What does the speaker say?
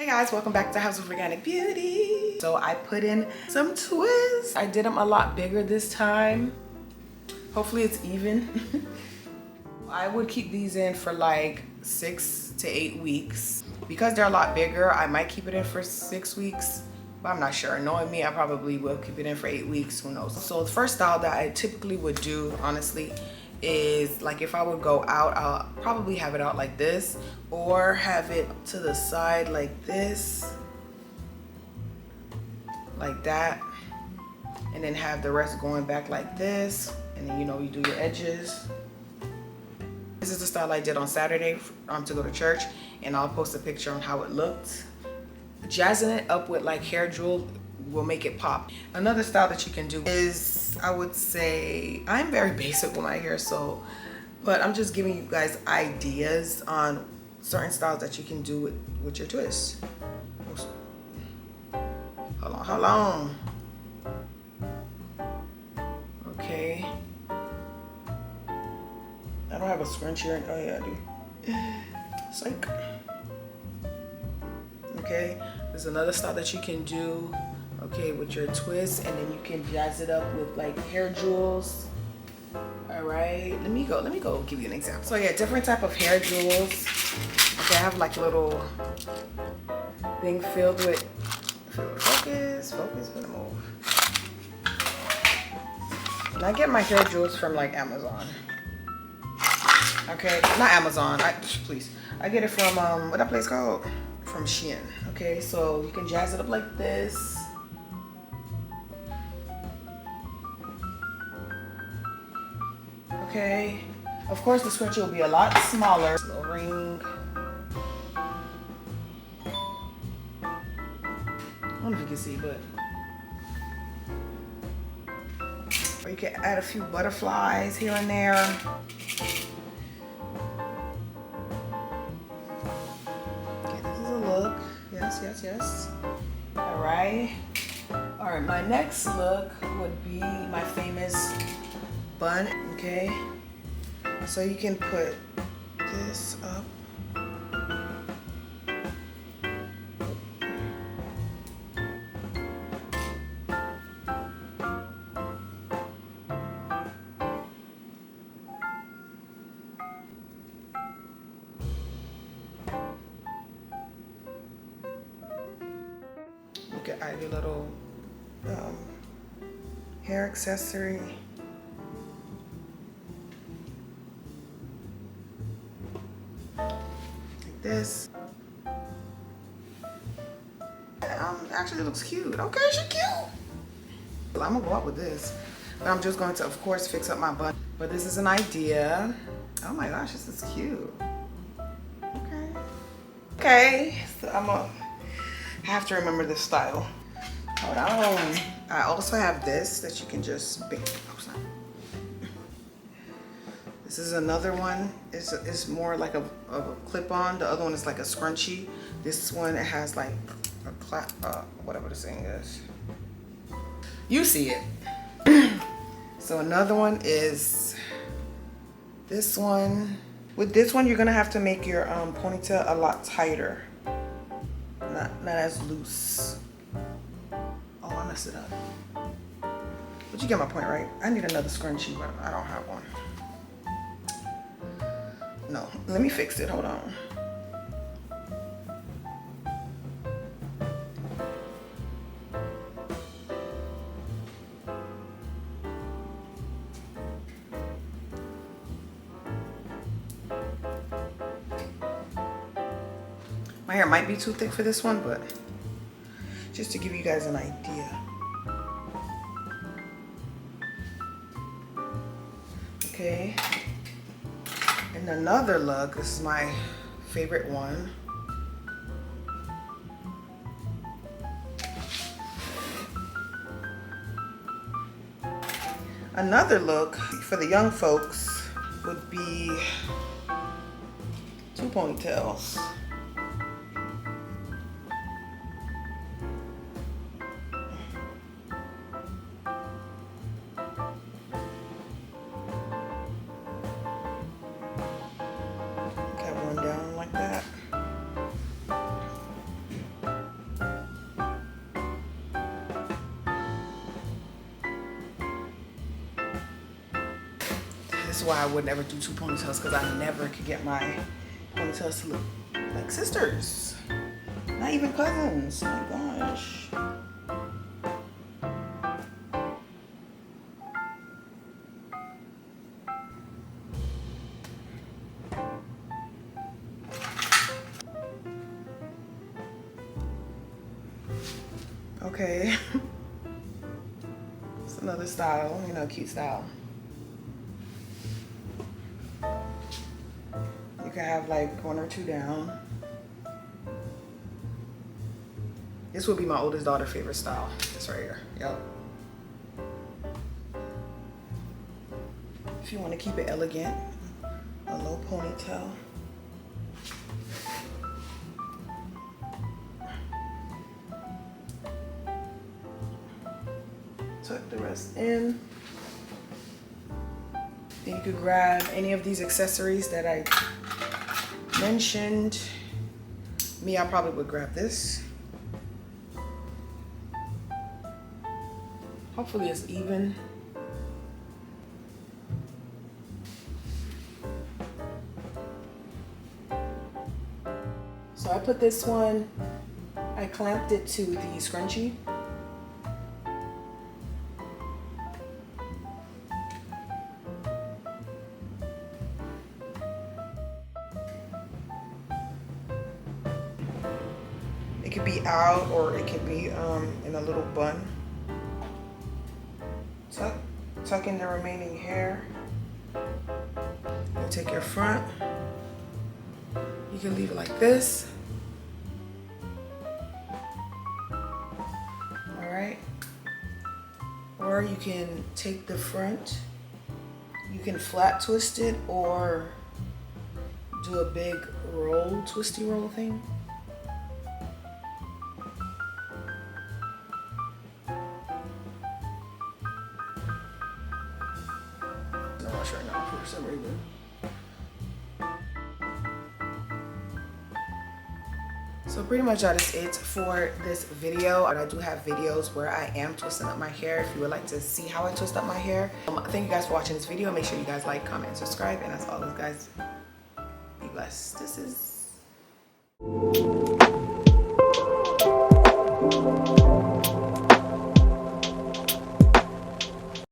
guys, welcome back to House of Organic Beauty. So I put in some twists. I did them a lot bigger this time. Hopefully it's even. I would keep these in for like 6 to 8 weeks. Because they're a lot bigger, I might keep it in for 6 weeks, but I'm not sure. Knowing me, I probably will keep it in for 8 weeks, who knows. So the first style that I typically would do, honestly, is like if I would go out, I'll probably have it out like this or have it to the side like this, like that, and then have the rest going back like this, and then you do your edges. This is the style I did on Saturday to go to church, and I'll post a picture on how it looked. Jazzing it up with like hair jewel will make it pop. Another style that you can do is, I would say, I'm very basic with my hair, but I'm just giving you guys ideas on certain styles that you can do with your twists. Hold on. Okay. I don't have a scrunchie. Oh yeah, I do. Psych. Okay, there's another style that you can do, okay, with your twist, and then you can jazz it up with like hair jewels. All right, let me go give you an example. So yeah, different type of hair jewels. Okay, I have like a little thing filled with focus, gonna move. And I get my hair jewels from like Amazon. Okay, not Amazon, please. I get it from, what that place called? From Shein. Okay, so you can jazz it up like this. Okay, of course the scrunchie will be a lot smaller. Little ring. I don't know if you can see, but. Or you can add a few butterflies here and there. Yes. All right, my next look would be my famous bun. Okay, so you can put this up. You can add your little hair accessory. Like this. Actually looks cute. Okay, she's cute. Well, I'm gonna go out with this. But I'm just going to, of course, fix up my bun. But this is an idea. Oh my gosh, this is cute. Okay, so I'm gonna have to remember this style. Hold on. I also have this that you can just bake. Oh, sorry. This is another one. It's more like a clip-on. The other one is like a scrunchie. This one, it has like a clap, whatever the saying is. You see it. So another one is this one. With this one, you're gonna have to make your ponytail a lot tighter. Not as loose. Oh, I messed it up. But you get my point, right? I need another scrunchie, but I don't have one. No, let me fix it, hold on. My hair might be too thick for this one, but just to give you guys an idea. Okay. And another look, this is my favorite one. Another look for the young folks would be 2 ponytails. Got one down like that. This is why I would never do 2 ponytails, because I never could get my ponytails to look like sisters. Not even cousins. Oh my gosh. Okay. It's another style, you know, cute style. You can have like 1 or 2 down. This would be my oldest daughter's favorite style. This right here. Yep. If you want to keep it elegant, a low ponytail. Tuck the rest in. Then you could grab any of these accessories that I mentioned. Me, I probably would grab this. Hopefully it's even. So I put this one, I clamped it to the scrunchie. It could be out or it could be in a little bun. Tuck in the remaining hair. And take your front. You can leave it like this. All right. Or you can take the front. You can flat twist it or do a big roll, twisty roll thing. Right now for some reason. So pretty much that is it for this video. And I do have videos where I am twisting up my hair if you would like to see how I twist up my hair. Thank you guys for watching this video. Make sure you guys like, comment, and subscribe. And as always, guys, be blessed. This is